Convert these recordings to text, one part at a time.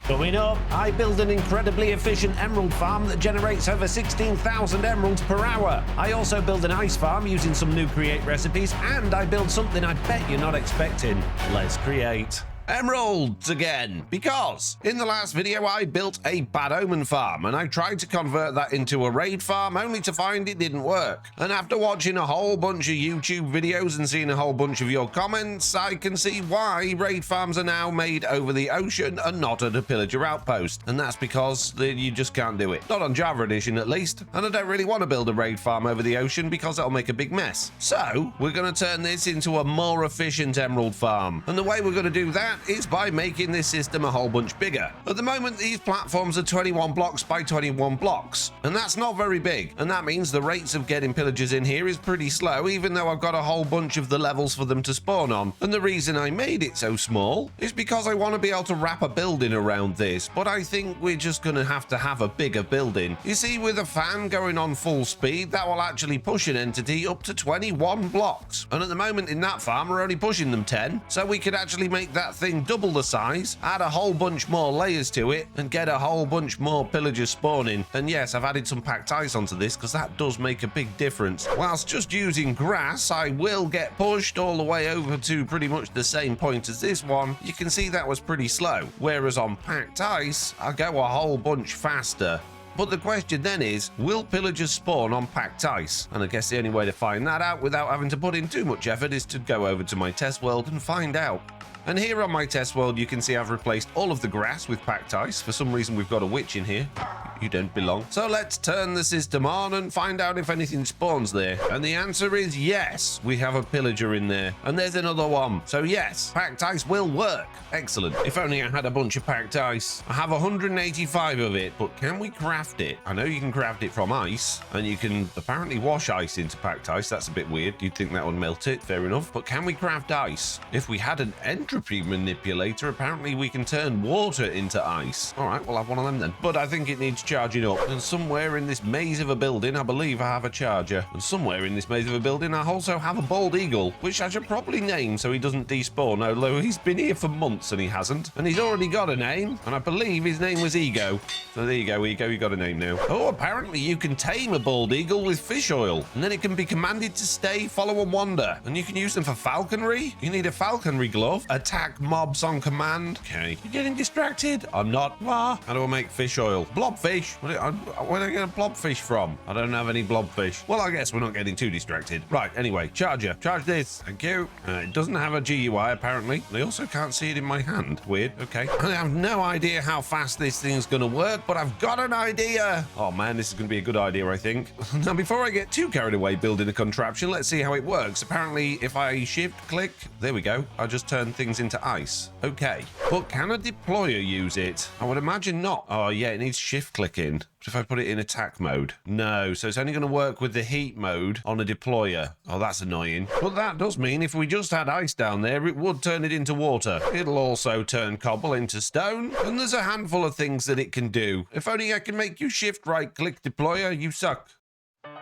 Coming up, I build an incredibly efficient emerald farm that generates over 16,000 emeralds per hour. I also build an ice farm using some new create recipes, and I build something I bet you're not expecting. Let's create emeralds again, because in the last video I built a Bad Omen farm and I tried to convert that into a raid farm only to find it didn't work. And after watching a whole bunch of YouTube videos and seeing a whole bunch of your comments, I can see why raid farms are now made over the ocean and not at a pillager outpost. And that's because you just can't do it. Not on Java Edition at least. And I don't really want to build a raid farm over the ocean because that'll make a big mess. So we're going to turn this into a more efficient emerald farm. And the way we're going to do that is by making this system a whole bunch bigger. At the moment, these platforms are 21 blocks by 21 blocks, and that's not very big, and that means the rates of getting pillagers in here is pretty slow, even though I've got a whole bunch of the levels for them to spawn on. And the reason I made it so small is because I want to be able to wrap a building around this, but I think we're just going to have a bigger building. You see, with a fan going on full speed, that will actually push an entity up to 21 blocks, and at the moment in that farm we're only pushing them 10, so we could actually make that thing double the size, add a whole bunch more layers to it, and get a whole bunch more pillagers spawning. And yes, I've added some packed ice onto this because that does make a big difference. Whilst just using grass, I will get pushed all the way over to pretty much the same point as this one. You can see that was pretty slow, whereas on packed ice, I go a whole bunch faster. But the question then is, will pillagers spawn on packed ice? And I guess the only way to find that out without having to put in too much effort is to go over to my test world and find out. And here on my test world, you can see I've replaced all of the grass with packed ice. For some reason, we've got a witch in here. You don't belong. So let's turn the system on and find out if anything spawns there. And the answer is yes, we have a pillager in there. And there's another one. So yes, packed ice will work. Excellent. If only I had a bunch of packed ice. I have 185 of it, but can we craft it? I know you can craft it from ice, and you can apparently wash ice into packed ice. That's a bit weird. You'd think that would melt it. Fair enough. But can we craft ice? If we had an entropy manipulator, apparently we can turn water into ice. All right, we'll have one of them then. But I think it needs charging up. And somewhere in this maze of a building, I believe I have a charger. And somewhere in this maze of a building, I also have a bald eagle, which I should probably name so he doesn't despawn, although he's been here for months and he hasn't. And he's already got a name, and I believe his name was Ego. So there you go, Ego, you got a name now. Oh, apparently you can tame a bald eagle with fish oil, and then it can be commanded to stay, follow, and wander. And you can use them for falconry. You need a falconry glove, attack mobs on command. Okay, you're getting distracted. I'm not. How do I make fish oil? Blobfish. Where do I get a blobfish from? I don't have any blobfish. Well, I guess we're not getting too distracted. Right, anyway, charger. Charge this. Thank you. It doesn't have a GUI, apparently. I also can't see it in my hand. Weird. Okay. I have no idea how fast this thing's going to work, but I've got an idea. Oh, man, this is going to be a good idea, I think. Now, before I get too carried away building a contraption, let's see how it works. Apparently, if I shift-click, there we go. I just turn things into ice. Okay. But can a deployer use it? I would imagine not. Oh, yeah, it needs shift-clicking. But if I put it in attack mode? No, so it's only going to work with the heat mode on a deployer. Oh, that's annoying. But that does mean if we just had ice down there, it would turn it into water. It'll also turn cobble into stone, and there's a handful of things that it can do. If only I can make you shift right-click deployer, you suck.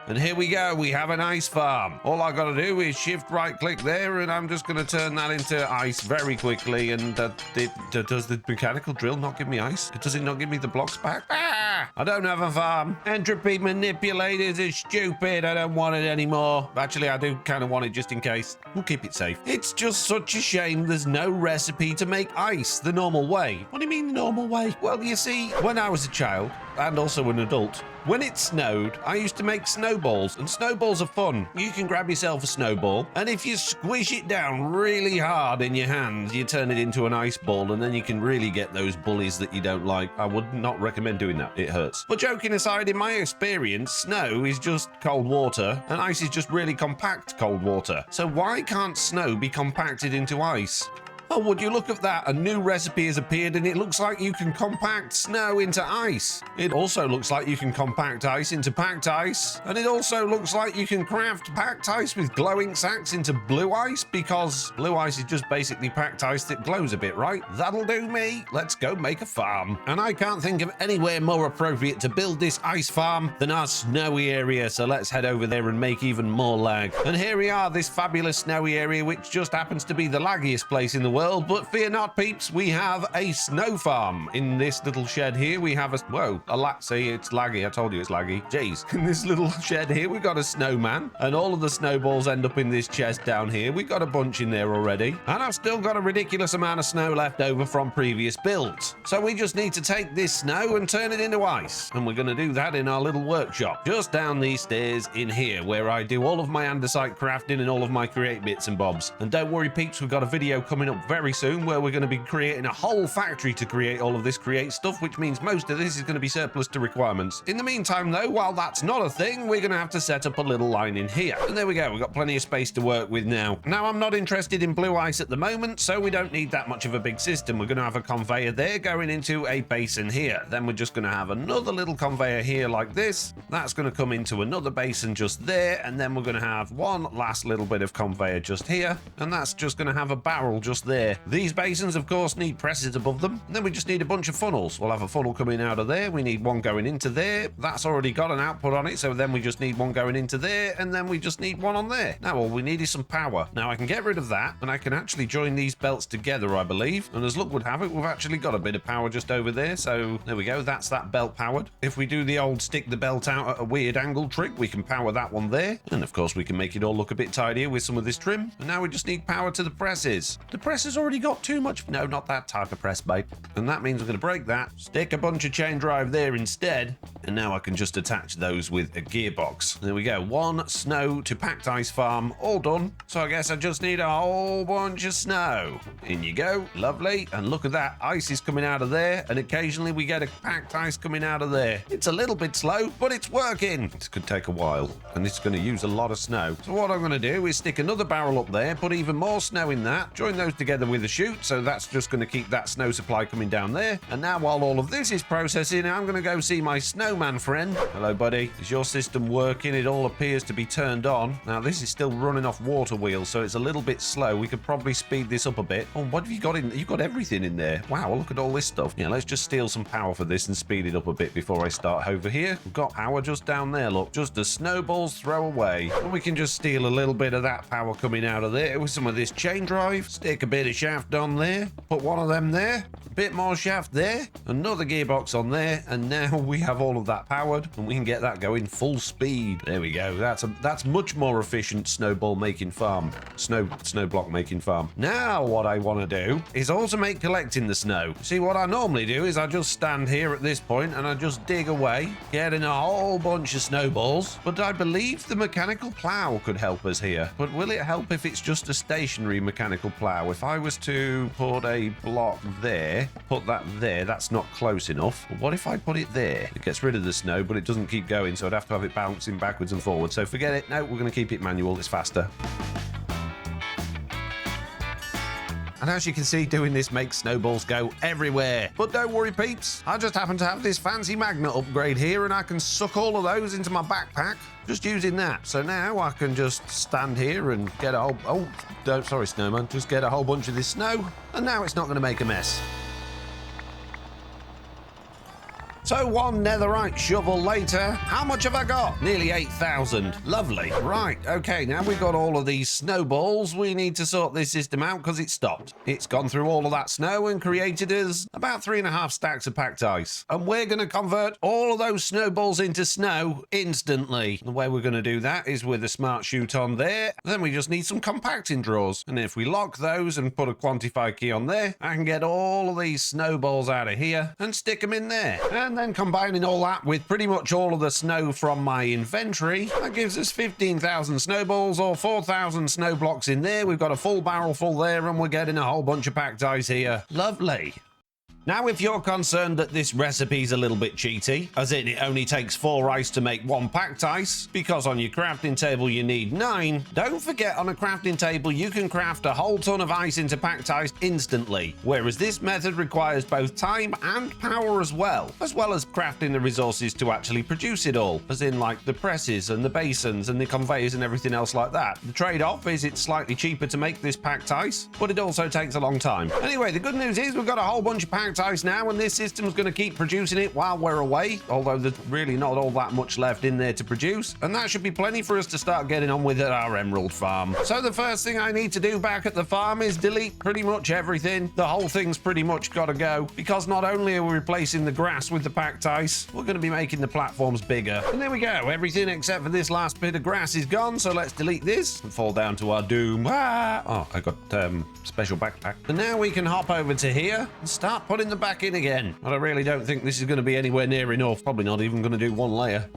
And here we go, we have an ice farm. All I gotta do is shift right click there, and I'm just gonna turn that into ice very quickly. And does the mechanical drill not give me ice? Does it not give me the blocks back? Ah! I don't have a farm. Entropy manipulators is stupid. I don't want it anymore. Actually, I do kind of want it just in case. We'll keep it safe. It's just such a shame there's no recipe to make ice the normal way. What do you mean the normal way? Well, you see, when I was a child, and also an adult, when it snowed, I used to make snowballs, and snowballs are fun. You can grab yourself a snowball, and if you squish it down really hard in your hands, you turn it into an ice ball, and then you can really get those bullies that you don't like. I would not recommend doing that. It hurts. But joking aside, in my experience, snow is just cold water, and ice is just really compact cold water. So why can't snow be compacted into ice? Oh, would you look at that? A new recipe has appeared, and it looks like you can compact snow into ice. It also looks like you can compact ice into packed ice. And it also looks like you can craft packed ice with glowing sacks into blue ice, because blue ice is just basically packed ice that glows a bit, right? That'll do me. Let's go make a farm. And I can't think of anywhere more appropriate to build this ice farm than our snowy area, so let's head over there and make even more lag. And here we are, this fabulous snowy area, which just happens to be the laggiest place in the world, but fear not, peeps, we have a snow farm. In this little shed here, we have see, it's laggy. I told you it's laggy. Jeez. In this little shed here, we've got a snowman, and all of the snowballs end up in this chest down here. We've got a bunch in there already, and I've still got a ridiculous amount of snow left over from previous builds. So we just need to take this snow and turn it into ice, and we're going to do that in our little workshop, just down these stairs in here, where I do all of my andesite crafting and all of my create bits and bobs. And don't worry, peeps, we've got a video coming up very soon where we're going to be creating a whole factory to create all of this create stuff, which means most of this is going to be surplus to requirements. In the meantime, though, while that's not a thing, we're going to have to set up a little line in here. And there we go, we've got plenty of space to work with now. Now, I'm not interested in blue ice at the moment, so we don't need that much of a big system. We're going to have a conveyor there going into a basin here. Then we're just going to have another little conveyor here like this. That's going to come into another basin just there, and then we're going to have one last little bit of conveyor just here, and that's just going to have a barrel just there. These basins, of course, need presses above them, and then we just need a bunch of funnels. We'll have a funnel coming out of there. We need one going into there. That's already got an output on it, so then we just need one going into there, and then we just need one on there. Now, all we need is some power. Now, I can get rid of that, and I can actually join these belts together, I believe, and as luck would have it, we've actually got a bit of power just over there, so there we go. That's that belt powered. If we do the old stick the belt out at a weird angle trick, we can power that one there, and of course we can make it all look a bit tidier with some of this trim. And now we just need power to the presses. The press has already got too much. No, not that type of press, mate. And that means we're going to break that, stick a bunch of chain drive there instead, and now I can just attach those with a gearbox. There we go. One snow to packed ice farm, all done. So I guess I just need a whole bunch of snow. In you go. Lovely. And look at that. Ice is coming out of there, and occasionally we get a packed ice coming out of there. It's a little bit slow, but it's working. This could take a while, and it's going to use a lot of snow. So what I'm going to do is stick another barrel up there, put even more snow in that, join those together with a chute, so that's just going to keep that snow supply coming down there. And now while all of this is processing, I'm going to go see my snowman friend. Hello, buddy. Is your system working? It all appears to be turned on. Now, this is still running off water wheels, so it's a little bit slow. We could probably speed this up a bit. Oh, what have you got in? You've got everything in there. Wow, look at all this stuff. Yeah, let's just steal some power for this and speed it up a bit before I start over here. We've got power just down there, look. Just a snowball's throw away. And we can just steal a little bit of that power coming out of there with some of this chain drive. Stick a bit of shaft on there. Put one of them there. A bit more shaft there. Another gearbox on there. And now we have all of that powered, and we can get that going full speed. There we go. That's much more efficient snowball making farm. Snow block making farm. Now what I want to do is automate collecting the snow. See, what I normally do is I just stand here at this point and I just dig away, getting a whole bunch of snowballs. But I believe the mechanical plow could help us here. But will it help if it's just a stationary mechanical plow? If I was to put a block there, put that there, that's not close enough. But what if I put it there? It gets rid of the snow, but it doesn't keep going, so I'd have to have it bouncing backwards and forwards. So forget it. No, we're going to keep it manual. It's faster. And as you can see, doing this makes snowballs go everywhere. But don't worry, peeps. I just happen to have this fancy magnet upgrade here, and I can suck all of those into my backpack just using that. So now I can just stand here and get a whole... Oh, sorry, snowman. Just get a whole bunch of this snow, and now it's not going to make a mess. So one netherite shovel later, how much have I got? Nearly 8,000. Lovely. Right, okay, now we've got all of these snowballs. We need to sort this system out because it stopped. It's gone through all of that snow and created us about 3.5 stacks of packed ice. And we're going to convert all of those snowballs into snow instantly. The way we're going to do that is with a smart chute on there. Then we just need some compacting drawers. And if we lock those and put a quantify key on there, I can get all of these snowballs out of here and stick them in there. And then combining all that with pretty much all of the snow from my inventory, that gives us 15,000 snowballs or 4,000 snow blocks in there. We've got a full barrel full there, and we're getting a whole bunch of packed ice here. Lovely. Now, if you're concerned that this recipe's a little bit cheaty, as in it only takes 4 ice to make 1 packed ice, because on your crafting table you need 9, don't forget on a crafting table you can craft a whole ton of ice into packed ice instantly, whereas this method requires both time and power as well as crafting the resources to actually produce it all, as in like the presses and the basins and the conveyors and everything else like that. The trade-off is it's slightly cheaper to make this packed ice, but it also takes a long time. Anyway, the good news is we've got a whole bunch of packed packed ice now, and this system's going to keep producing it while we're away, although there's really not all that much left in there to produce, and that should be plenty for us to start getting on with at our emerald farm. So the first thing I need to do back at the farm is delete pretty much everything. The whole thing's pretty much got to go, because not only are we replacing the grass with the packed ice, we're going to be making the platforms bigger. And there we go, everything except for this last bit of grass is gone, so let's delete this and fall down to our doom. Oh, I got special backpack. And now we can hop over to here and start putting them back in again. But I really don't think this is going to be anywhere near enough. Probably not even going to do one layer.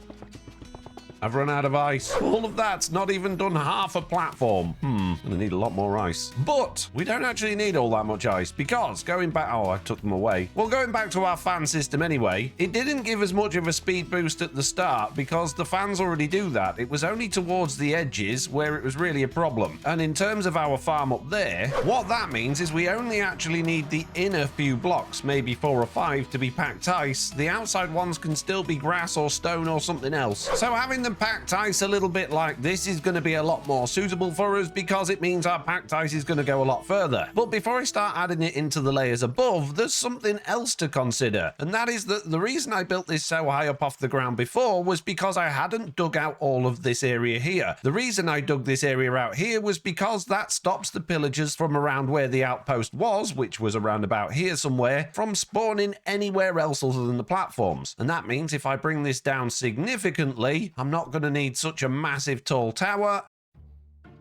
I've run out of ice. All of that's not even done half a platform. Gonna need a lot more ice. But we don't actually need all that much ice, because going back... Oh, I took them away. Well, going back to our fan system anyway, it didn't give us much of a speed boost at the start, because the fans already do that. It was only towards the edges where it was really a problem. And in terms of our farm up there, what that means is we only actually need the inner few blocks, maybe 4 or 5, to be packed ice. The outside ones can still be grass or stone or something else. So having the packed ice a little bit like this is going to be a lot more suitable for us, because it means our packed ice is going to go a lot further. But before I start adding it into the layers above, there's something else to consider, and that is that the reason I built this so high up off the ground before was because I hadn't dug out all of this area here. The reason I dug this area out here was because that stops the pillagers from around where the outpost was, which was around about here somewhere, from spawning anywhere else other than the platforms. And that means if I bring this down significantly, I'm not going to need such a massive tall tower.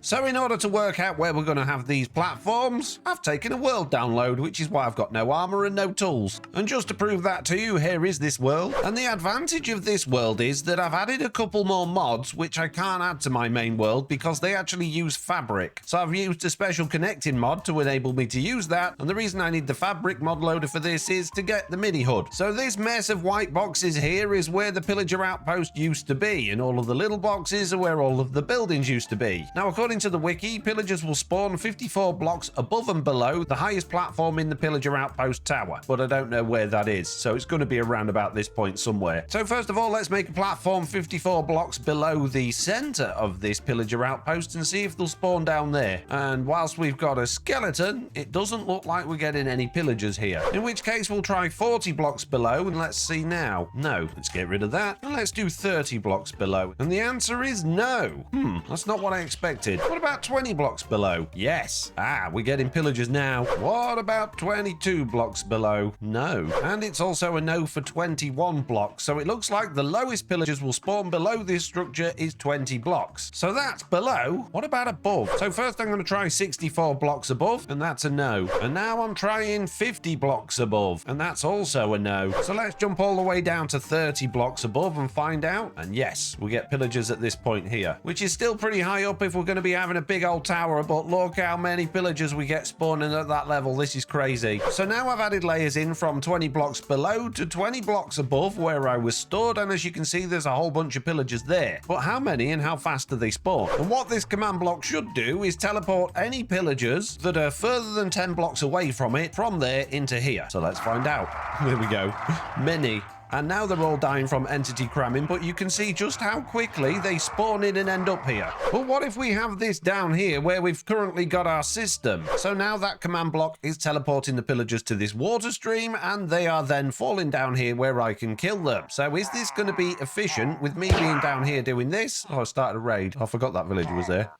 So in order to work out where we're going to have these platforms, I've taken a world download, which is why I've got no armor and no tools. And just to prove that to you, here is this world. And the advantage of this world is that I've added a couple more mods, which I can't add to my main world because they actually use fabric. So I've used a special connecting mod to enable me to use that. And the reason I need the fabric mod loader for this is to get the mini hood. So this mess of white boxes here is where the pillager outpost used to be, and all of the little boxes are where all of the buildings used to be. Now, according to the wiki, pillagers will spawn 54 blocks above and below the highest platform in the pillager outpost tower, but I don't know where that is, so it's going to be around about this point somewhere. So first of all, let's make a platform 54 blocks below the center of this pillager outpost and see if they'll spawn down there. And whilst we've got a skeleton, it doesn't look like we're getting any pillagers here, in which case we'll try 40 blocks below, and let's see now. No, let's get rid of that, and let's do 30 blocks below, and the answer is no. That's not what I expected. What about 20 blocks below? Yes. We're getting pillagers now. What about 22 blocks below? No. And it's also a no for 21 blocks, so it looks like the lowest pillagers will spawn below this structure is 20 blocks. So that's below. What about above? So first I'm going to try 64 blocks above, and that's a no. And now I'm trying 50 blocks above, and that's also a no. So let's jump all the way down to 30 blocks above and find out. And yes, we get pillagers at this point here, which is still pretty high up if we're going to be having a big old tower, but look how many pillagers we get spawning at that level. This is crazy. So now I've added layers in from 20 blocks below to 20 blocks above where I was stored, and as you can see, there's a whole bunch of pillagers there. But how many and how fast do they spawn? And what this command block should do is teleport any pillagers that are further than 10 blocks away from it from there into here. So let's find out. There we go. Many. And now they're all dying from entity cramming, but you can see just how quickly they spawn in and end up here. But what if we have this down here where we've currently got our system? So now that command block is teleporting the pillagers to this water stream, and they are then falling down here where I can kill them. So is this going to be efficient with me being down here doing this? Oh, I started a raid. I forgot that villager was there.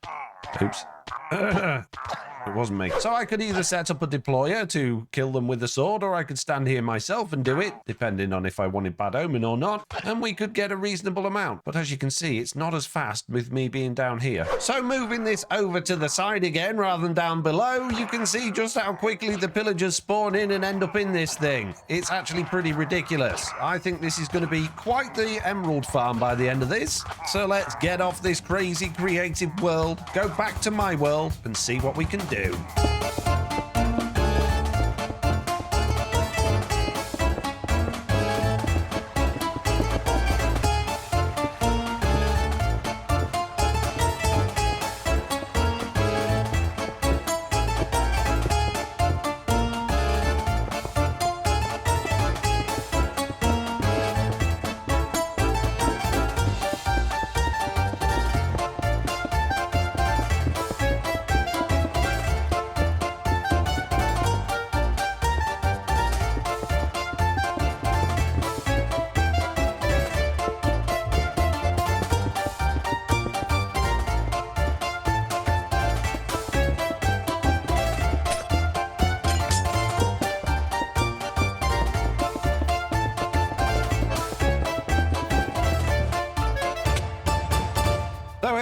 Oops. It wasn't me. So I could either set up a deployer to kill them with a sword, or I could stand here myself and do it, depending on if I wanted Bad Omen or not, and we could get a reasonable amount. But as you can see, it's not as fast with me being down here. So moving this over to the side again rather than down below, you can see just how quickly the pillagers spawn in and end up in this thing. It's actually pretty ridiculous. I think this is going to be quite the emerald farm by the end of this. So let's get off this crazy creative world, go back to my world, and see what we can do.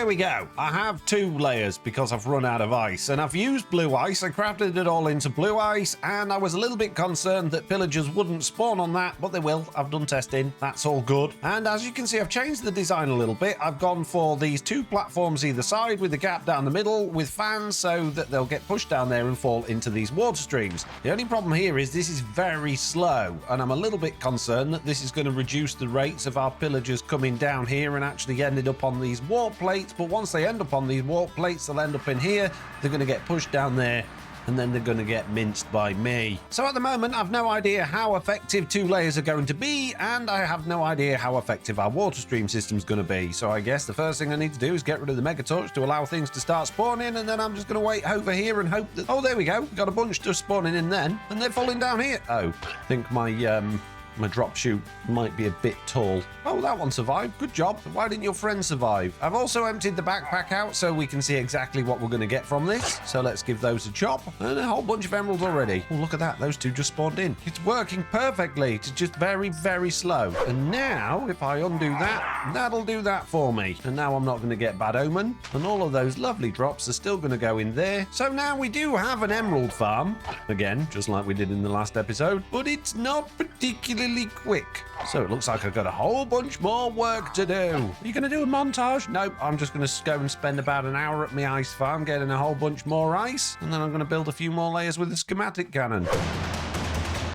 we go. I have 2 layers because I've run out of ice, and I've used blue ice. I crafted it all into blue ice, and I was a little bit concerned that pillagers wouldn't spawn on that, but they will. I've done testing. That's all good. And as you can see, I've changed the design a little bit. I've gone for these 2 platforms either side with the gap down the middle with fans so that they'll get pushed down there and fall into these water streams. The only problem here is this is very slow, and I'm a little bit concerned that this is going to reduce the rates of our pillagers coming down here and actually ended up on these warp plates. But once they end up on these warp plates, they'll end up in here. They're going to get pushed down there, and then they're going to get minced by me. So at the moment, I've no idea how effective 2 layers are going to be, and I have no idea how effective our water stream system's going to be. So I guess the first thing I need to do is get rid of the mega torch to allow things to start spawning, and then I'm just going to wait over here and hope that... Oh, there we go. We've got a bunch just spawning in then, and they're falling down here. Oh, I think my drop chute might be a bit tall. Oh, that one survived. Good job. Why didn't your friend survive? I've also emptied the backpack out so we can see exactly what we're going to get from this. So let's give those a chop. And a whole bunch of emeralds already. Oh, look at that. Those 2 just spawned in. It's working perfectly. It's just very, very slow. And now, if I undo that, that'll do that for me. And now I'm not going to get bad omen. And all of those lovely drops are still going to go in there. So now we do have an emerald farm. Again, just like we did in the last episode. But it's not particularly quick. So it looks like I've got a whole bunch more work to do. Are you going to do a montage? Nope, I'm just going to go and spend about an hour at my ice farm getting a whole bunch more ice, and then I'm going to build a few more layers with a schematic cannon.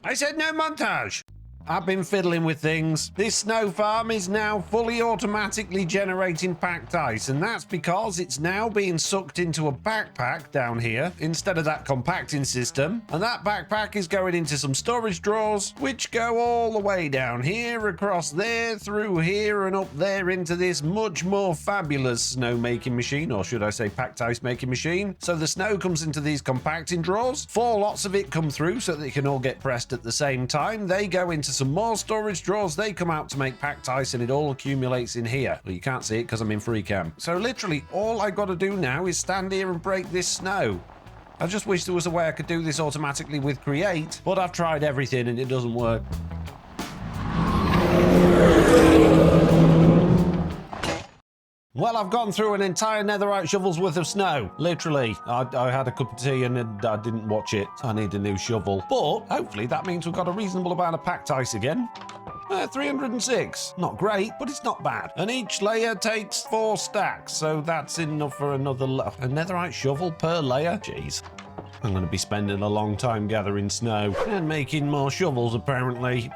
I said no montage! I've been fiddling with things. This snow farm is now fully automatically generating packed ice, and that's because it's now being sucked into a backpack down here instead of that compacting system. And that backpack is going into some storage drawers, which go all the way down here, across there, through here, and up there into this much more fabulous snow making machine, or should I say packed ice making machine. So the snow comes into these compacting drawers. 4 lots of it come through so that they can all get pressed at the same time. They go into some more storage drawers, they come out to make packed ice, and it all accumulates in here. Well, you can't see it because I'm in free cam. So literally all I got to do now is stand here and break this snow. I just wish there was a way I could do this automatically with Create, but I've tried everything and it doesn't work. Well, I've gone through an entire netherite shovel's worth of snow. Literally. I had a cup of tea and I didn't watch it. I need a new shovel. But hopefully that means we've got a reasonable amount of packed ice again. 306. Not great, but it's not bad. And each layer takes 4 stacks, so that's enough for another a netherite shovel per layer? Jeez. I'm going to be spending a long time gathering snow and making more shovels, apparently.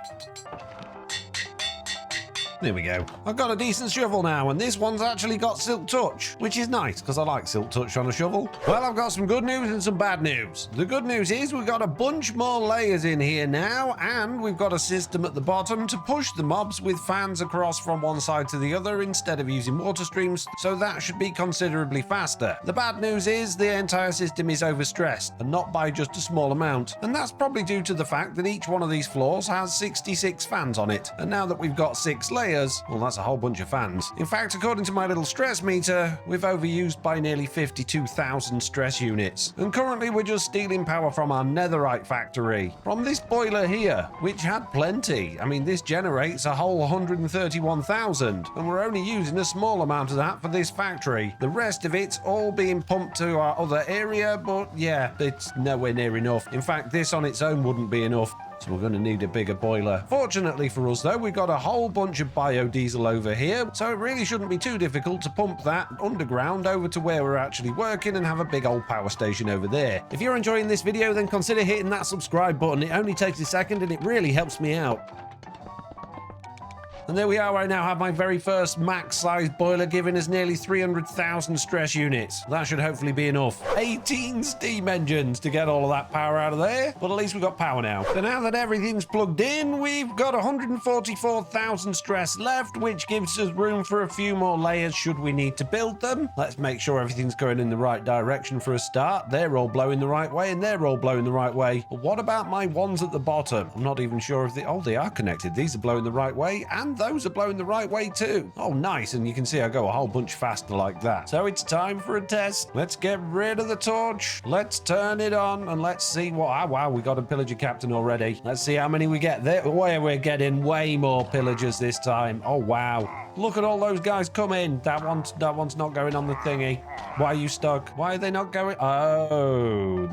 There we go. I've got a decent shovel now, and this one's actually got Silk Touch, which is nice because I like Silk Touch on a shovel. Well, I've got some good news and some bad news. The good news is we've got a bunch more layers in here now, and we've got a system at the bottom to push the mobs with fans across from one side to the other instead of using water streams, so that should be considerably faster. The bad news is the entire system is overstressed, and not by just a small amount, and that's probably due to the fact that each one of these floors has 66 fans on it, and now that we've got 6 layers, well, that's a whole bunch of fans. In fact, according to my little stress meter, we've overused by nearly 52,000 stress units. And currently we're just stealing power from our netherite factory. From this boiler here, which had plenty. I mean, this generates a whole 131,000. And we're only using a small amount of that for this factory. The rest of it's all being pumped to our other area, but yeah, it's nowhere near enough. In fact, this on its own wouldn't be enough. So we're going to need a bigger boiler. Fortunately for us, though, we've got a whole bunch of biodiesel over here, so it really shouldn't be too difficult to pump that underground over to where we're actually working and have a big old power station over there. If you're enjoying this video, then consider hitting that subscribe button. It only takes a second and it really helps me out. And there we are, I now have my very first max-sized boiler giving us nearly 300,000 stress units. That should hopefully be enough. 18 steam engines to get all of that power out of there, but at least we've got power now. So now that everything's plugged in, we've got 144,000 stress left, which gives us room for a few more layers should we need to build them. Let's make sure everything's going in the right direction for a start. They're all blowing the right way and they're all blowing the right way. But what about my ones at the bottom? I'm not even sure if they... Oh, they are connected. These are blowing the right way and and those are blowing the right way too. Oh, nice. And you can see I go a whole bunch faster like that. So it's time for a test. Let's get rid of the torch. Let's turn it on and let's see what... Ah, wow, we got a pillager captain already. Let's see how many we get there. We're getting way more pillagers this time. Oh, wow. Look at all those guys come in. That one's not going on the thingy. Why are you stuck? Why are they not going? Oh,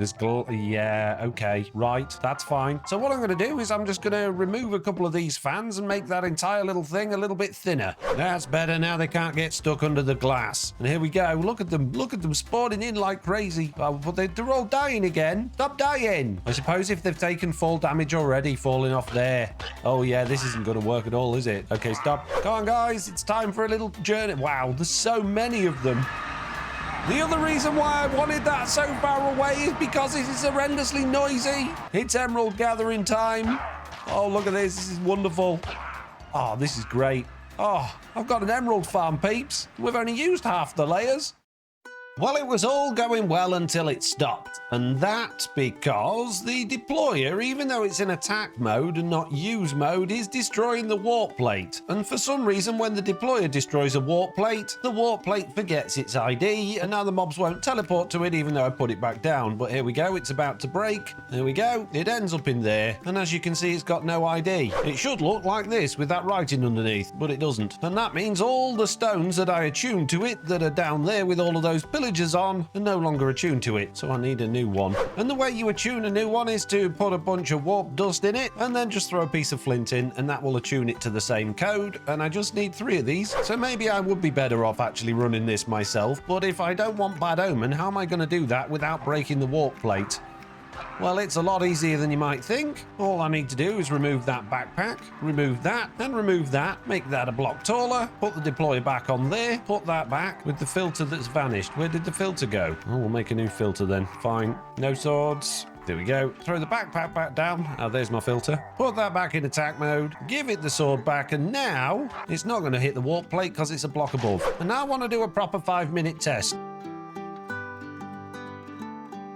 yeah, okay, right. That's fine. So what I'm going to do is I'm just going to remove a couple of these fans and make that entire little thing a little bit thinner. That's better. Now they can't get stuck under the glass. And here we go. Look at them spawning in like crazy. Oh, but they're all dying again. Stop dying. I suppose if they've taken fall damage already, falling off there. Oh, yeah, this isn't going to work at all, is it? Okay, stop. Come on, guys. It's time for a little journey. Wow, there's so many of them. The other reason why I wanted that so far away is because it is horrendously noisy. It's emerald gathering time. Oh, look at this. This is wonderful. Oh, this is great. Oh, I've got an emerald farm, peeps. We've only used half the layers. Well, it was all going well until it stopped. And that's because the deployer, even though it's in attack mode and not use mode, is destroying the warp plate. And for some reason, when the deployer destroys a warp plate, the warp plate forgets its ID, and now the mobs won't teleport to it even though I put it back down. But here we go, it's about to break. There we go, it ends up in there. And as you can see, it's got no ID. It should look like this with that writing underneath, but it doesn't. And that means all the stones that I attuned to it that are down there with all of those pillagers on are no longer attuned to it. So I need a new one. And the way you attune a new one is to put a bunch of warp dust in it and then just throw a piece of flint in, and that will attune it to the same code. And I just need 3 of these. So maybe I would be better off actually running this myself. But if I don't want Bad Omen, how am I going to do that without breaking the warp plate? Well, it's a lot easier than you might think. All I need to do is remove that backpack, remove that, and remove that, make that a block taller, put the deployer back on there, put that back with the filter that's vanished. Where did the filter go? Oh, we'll make a new filter then. Fine. No swords. There we go. Throw the backpack back down. Oh, there's my filter. Put that back in attack mode. Give it the sword back, and now it's not going to hit the warp plate because it's a block above. And now I want to do a proper 5-minute test.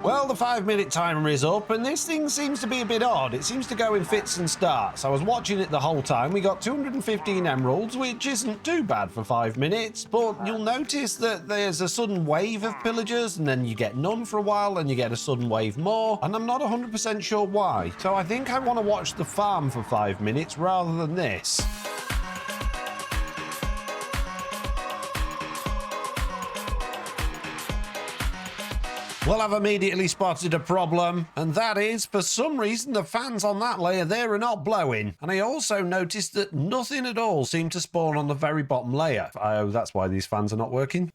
Well, the 5-minute timer is up, and this thing seems to be a bit odd. It seems to go in fits and starts. I was watching it the whole time. We got 215 emeralds, which isn't too bad for 5 minutes, but you'll notice that there's a sudden wave of pillagers, and then you get none for a while, and you get a sudden wave more, and I'm not 100% sure why. So I think I want to watch the farm for 5 minutes rather than this. Well, I've immediately spotted a problem, and that is, for some reason, the fans on that layer there are not blowing. And I also noticed that nothing at all seemed to spawn on the very bottom layer. Oh, that's why these fans are not working.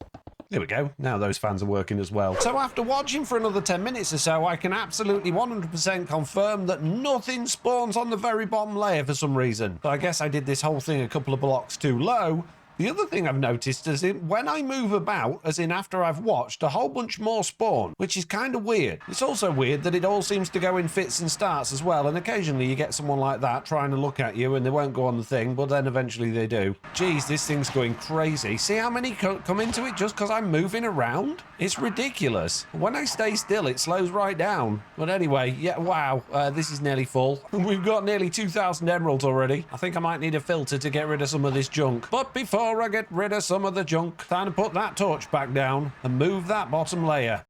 There we go. Now those fans are working as well. So after watching for another 10 minutes or so, I can absolutely 100% confirm that nothing spawns on the very bottom layer for some reason. So I guess I did this whole thing a couple of blocks too low. The other thing I've noticed is when I move about, as in after I've watched, a whole bunch more spawn, which is kind of weird. It's also weird that it all seems to go in fits and starts as well, and occasionally you get someone like that trying to look at you and they won't go on the thing, but then eventually they do. Geez, this thing's going crazy. See how many come into it just because I'm moving around? It's ridiculous. When I stay still, it slows right down. But anyway, yeah, wow, this is nearly full. We've got nearly 2,000 emeralds already. I think I might need a filter to get rid of some of this junk. But before I get rid of some of the junk, time to put that torch back down and move that bottom layer.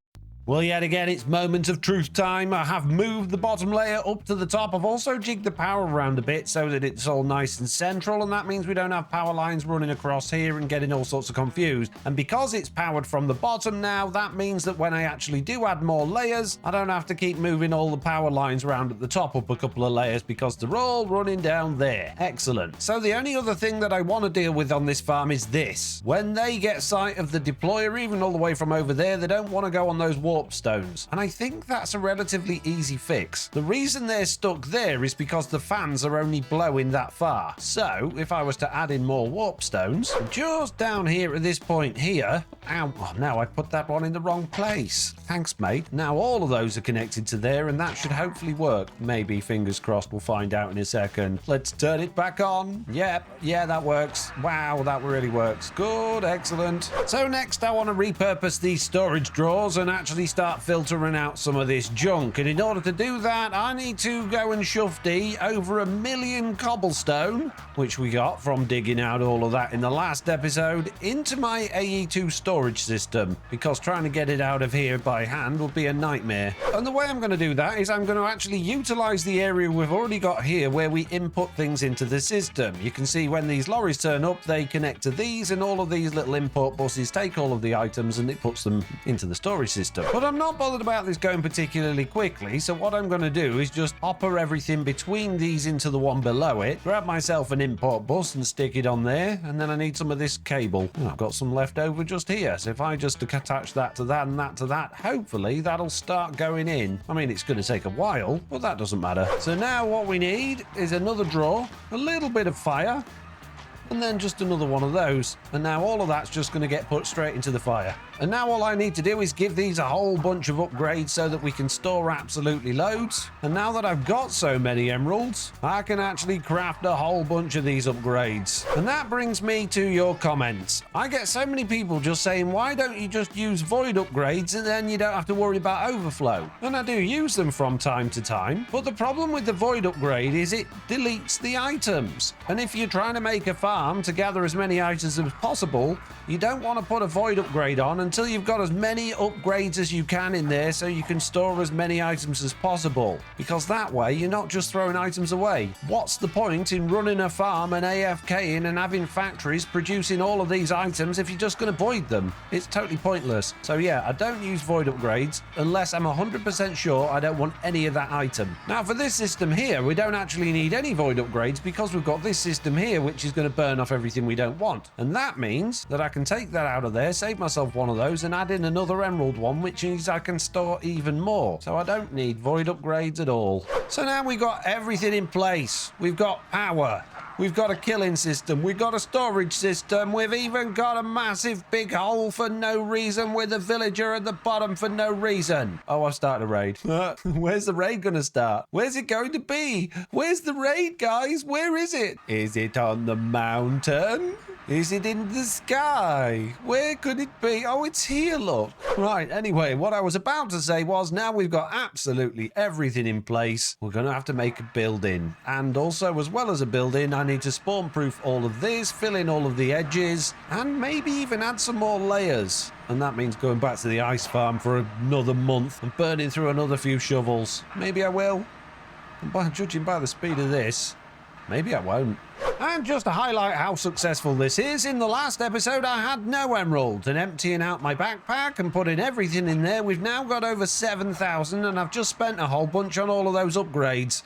Well, yet again, it's moment of truth time. I have moved the bottom layer up to the top. I've also jigged the power around a bit so that it's all nice and central, and that means we don't have power lines running across here and getting all sorts of confused. And because it's powered from the bottom now, that means that when I actually do add more layers, I don't have to keep moving all the power lines around at the top up a couple of layers because they're all running down there. Excellent. So the only other thing that I want to deal with on this farm is this. When they get sight of the deployer, even all the way from over there, they don't want to go on those warp stones, and I think that's a relatively easy fix. The reason they're stuck there is because the fans are only blowing that far. So if I was to add in more warp stones just down here at this point here, ow, oh, now I put that one in the wrong place. Thanks, mate. Now all of those are connected to there, and that should hopefully work. Maybe, fingers crossed, we'll find out in a second. Let's turn it back on. Yep, yeah, that works. Wow, that really works. Good, excellent. So next I want to repurpose these storage drawers and actually actually start filtering out some of this junk. And in order to do that, I need to go and shufty over 1 million cobblestone, which we got from digging out all of that in the last episode, into my AE2 storage system, because trying to get it out of here by hand would be a nightmare. And the way I'm going to do that is I'm going to actually utilize the area we've already got here where we input things into the system. You can see when these lorries turn up, they connect to these, and all of these little import buses take all of the items and it puts them into the storage system. But I'm not bothered about this going particularly quickly, so what I'm going to do is just hopper everything between these into the one below it, grab myself an import bus and stick it on there, and then I need some of this cable. Oh, I've got some left over just here, so if I just attach that to that and that to that, hopefully that'll start going in. I mean, it's going to take a while, but that doesn't matter. So now what we need is another drawer, a little bit of fire, and then just another one of those. And now all of that's just going to get put straight into the fire. And now all I need to do is give these a whole bunch of upgrades so that we can store absolutely loads. And now that I've got so many emeralds, I can actually craft a whole bunch of these upgrades. And that brings me to your comments. I get so many people just saying, why don't you just use void upgrades and then you don't have to worry about overflow? And I do use them from time to time, but the problem with the void upgrade is it deletes the items. And if you're trying to make a farm to gather as many items as possible, you don't want to put a void upgrade on until you've got as many upgrades as you can in there so you can store as many items as possible. Because that way, you're not just throwing items away. What's the point in running a farm and AFKing and having factories producing all of these items if you're just going to void them? It's totally pointless. So yeah, I don't use void upgrades unless I'm 100% sure I don't want any of that item. Now for this system here, we don't actually need any void upgrades because we've got this system here which is going to burn off everything we don't want. And that means that I can take that out of there, save myself one of those, and add in another emerald one, which means I can store even more. So I don't need void upgrades at all. So now we've got everything in place. We've got power. We've got a killing system. We've got a storage system. We've even got a massive big hole for no reason with a villager at the bottom for no reason. Oh, I've started a raid. Where's the raid going to start? Where's it going to be? Where's the raid, guys? Where is it? Is it on the mountain? Is it in the sky? Where could it be? Oh, it's here, look. Right, anyway, what I was about to say was now we've got absolutely everything in place. We're going to have to make a building. And also, as well as a building, I need to spawn-proof all of this, fill in all of the edges, and maybe even add some more layers. And that means going back to the ice farm for another month and burning through another few shovels. Maybe I will. And judging by the speed of this, maybe I won't. And just to highlight how successful this is, in the last episode I had no emeralds, and emptying out my backpack and putting everything in there, we've now got over 7,000, and I've just spent a whole bunch on all of those upgrades.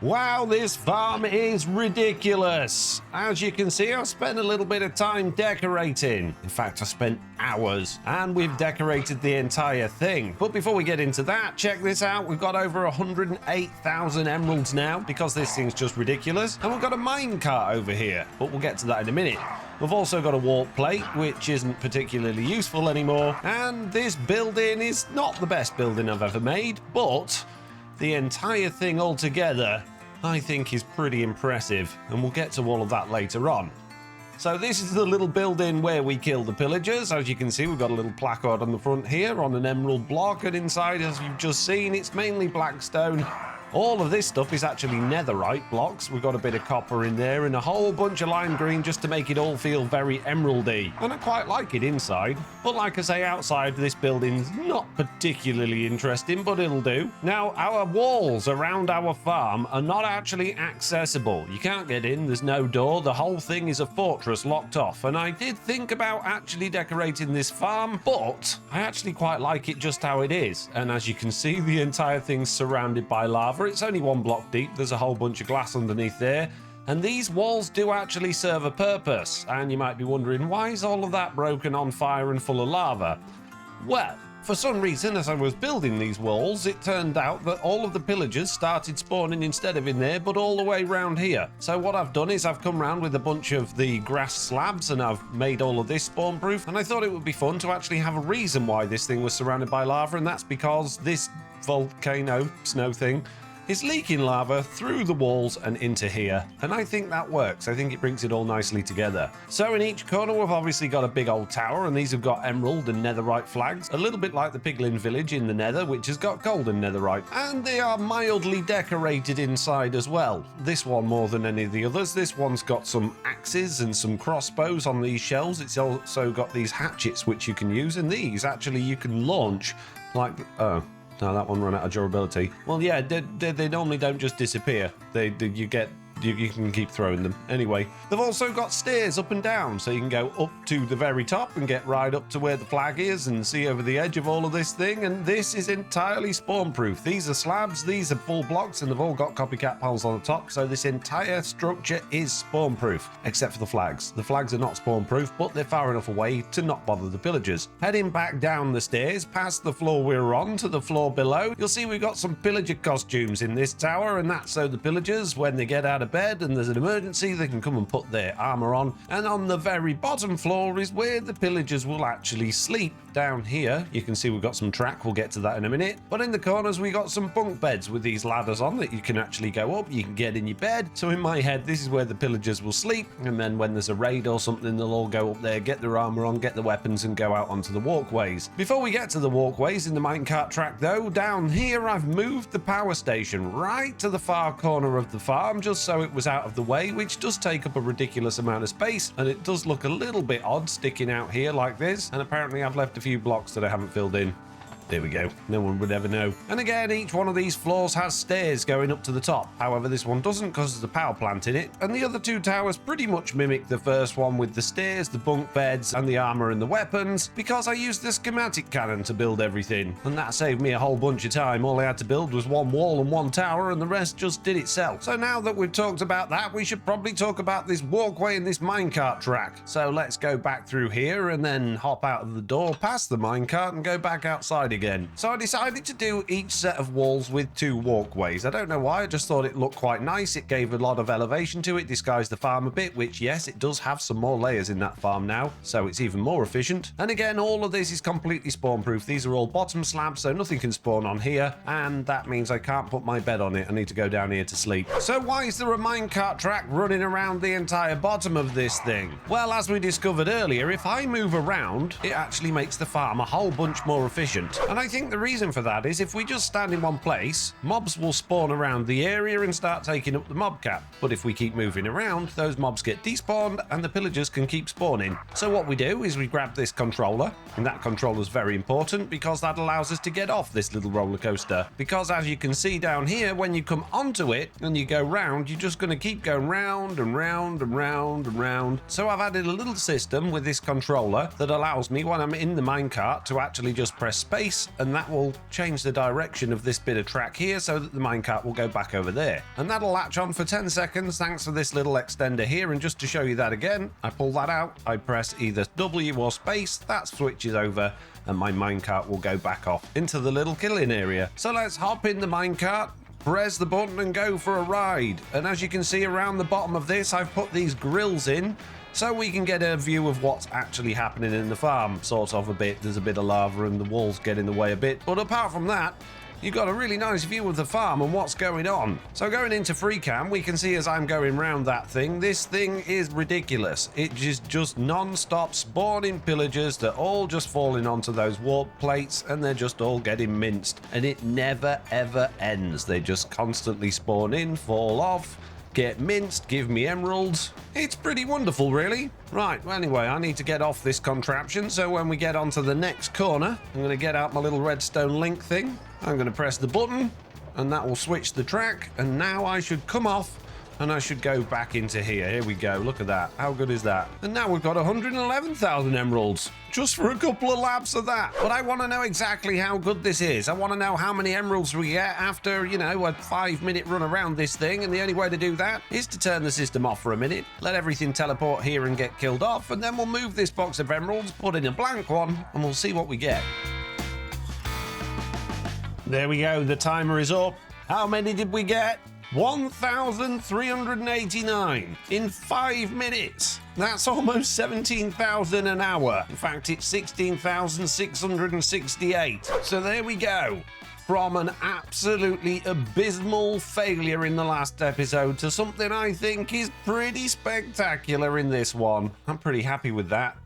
Wow, this farm is ridiculous. As you can see, I've spent a little bit of time decorating. In fact, I spent hours, and we've decorated the entire thing. But before we get into that, check this out. We've got over 108,000 emeralds now because this thing's just ridiculous. And we've got a mine cart over here, but we'll get to that in a minute. We've also got a warp plate, which isn't particularly useful anymore. And this building is not the best building I've ever made, but the entire thing altogether, I think, is pretty impressive, and we'll get to all of that later on. So this is the little building where we kill the pillagers. As you can see, we've got a little placard on the front here on an emerald block, and inside, as you've just seen, it's mainly blackstone. All of this stuff is actually netherite blocks. We've got a bit of copper in there and a whole bunch of lime green just to make it all feel very emeraldy. And I quite like it inside. But like I say, outside, this building's not particularly interesting, but it'll do. Now, our walls around our farm are not actually accessible. You can't get in, there's no door. The whole thing is a fortress locked off. And I did think about actually decorating this farm, but I actually quite like it just how it is. And as you can see, the entire thing's surrounded by lava. It's only 1 block deep. There's a whole bunch of glass underneath there. And these walls do actually serve a purpose. And you might be wondering, why is all of that broken, on fire and full of lava? Well, for some reason, as I was building these walls, it turned out that all of the pillagers started spawning instead of in there, but all the way around here. So what I've done is I've come around with a bunch of the grass slabs and I've made all of this spawn proof. And I thought it would be fun to actually have a reason why this thing was surrounded by lava. And that's because this volcano snow thing is leaking lava through the walls and into here. And I think that works. I think it brings it all nicely together. So in each corner, we've obviously got a big old tower, and these have got emerald and netherite flags, a little bit like the Piglin village in the nether, which has got gold and netherite. And they are mildly decorated inside as well. This one more than any of the others. This one's got some axes and some crossbows on these shells. It's also got these hatchets which you can use, and these actually you can launch like, oh no, that one ran out of durability. Well, yeah, they normally don't just disappear. You can keep throwing them. Anyway, they've also got stairs up and down, so you can go up to the very top and get right up to where the flag is and see over the edge of all of this thing. And this is entirely spawn proof. These are slabs, these are full blocks, and they've all got copycat panels on the top, so this entire structure is spawn proof, except for the flags. The flags are not spawn proof, but they're far enough away to not bother the pillagers. Heading back down the stairs, past the floor we're on to the floor below, you'll see we've got some pillager costumes in this tower, and that's so the pillagers, when they get out of bed and there's an emergency, they can come and put their armor on. And on the very bottom floor is where the pillagers will actually sleep. Down here you can see we've got some track, we'll get to that in a minute, but in the corners we got some bunk beds with these ladders on that you can actually go up, you can get in your bed. So in my head, this is where the pillagers will sleep, and then when there's a raid or something, they'll all go up there, get their armor on, get the weapons, and go out onto the walkways. Before we get to the walkways in the minecart track though, down here I've moved the power station right to the far corner of the farm, just so it was out of the way, which does take up a ridiculous amount of space, and it does look a little bit odd sticking out here like this. And apparently I've left a few blocks that I haven't filled in. There we go. No one would ever know. And again, each one of these floors has stairs going up to the top. However, this one doesn't because there's a power plant in it. And the other two towers pretty much mimic the first one with the stairs, the bunk beds, and the armor and the weapons, because I used the schematic cannon to build everything. And that saved me a whole bunch of time. All I had to build was one wall and one tower, and the rest just did itself. So now that we've talked about that, we should probably talk about this walkway and this minecart track. So let's go back through here and then hop out of the door, past the minecart, and go back outside again. So I decided to do each set of walls with two walkways. I don't know why, I just thought it looked quite nice. It gave a lot of elevation to it, disguised the farm a bit, which yes, it does have some more layers in that farm now, so it's even more efficient. And again, all of this is completely spawn proof. These are all bottom slabs, so nothing can spawn on here, and that means I can't put my bed on it. I need to go down here to sleep. So why is there a minecart track running around the entire bottom of this thing? Well, as we discovered earlier, if I move around, it actually makes the farm a whole bunch more efficient. And I think the reason for that is if we just stand in one place, mobs will spawn around the area and start taking up the mob cap. But if we keep moving around, those mobs get despawned and the pillagers can keep spawning. So what we do is we grab this controller, and that controller is very important because that allows us to get off this little roller coaster. Because as you can see down here, when you come onto it and you go round, you're just going to keep going round and round and round and round. So I've added a little system with this controller that allows me, when I'm in the minecart, to actually just press space, and that will change the direction of this bit of track here so that the minecart will go back over there. And that'll latch on for 10 seconds thanks to this little extender here. And just to show you that again, I pull that out, I press either W or space, that switches over, and my minecart will go back off into the little killing area. So let's hop in the minecart, press the button and go for a ride. And as you can see around the bottom of this, I've put these grills in so we can get a view of what's actually happening in the farm, sort of a bit. There's a bit of lava and the walls get in the way a bit, but apart from that, you've got a really nice view of the farm and what's going on. So going into free cam, we can see as I'm going round that thing, this thing is ridiculous. It is just non-stop spawning pillagers that all just falling onto those warp plates, and they're just all getting minced, and it never ever ends. They just constantly spawn in, fall off, get minced, give me emeralds. It's pretty wonderful, really. Right, well anyway, I need to get off this contraption, so when we get onto the next corner, I'm going to get out my little redstone link thing. I'm going to press the button, and that will switch the track, and now I should come off, and I should go back into here. Here we go, look at that. How good is that? And now we've got 111,000 emeralds, just for a couple of laps of that. But I want to know exactly how good this is. I want to know how many emeralds we get after, you know, a 5-minute run around this thing, and the only way to do that is to turn the system off for a minute, let everything teleport here and get killed off, and then we'll move this box of emeralds, put in a blank one, and we'll see what we get. There we go, the timer is up. How many did we get? 1,389 in 5 minutes. That's almost 17,000 an hour. In fact, it's 16,668. So there we go. from an absolutely abysmal failure in the last episode to something I think is pretty spectacular in this one. I'm pretty happy with that.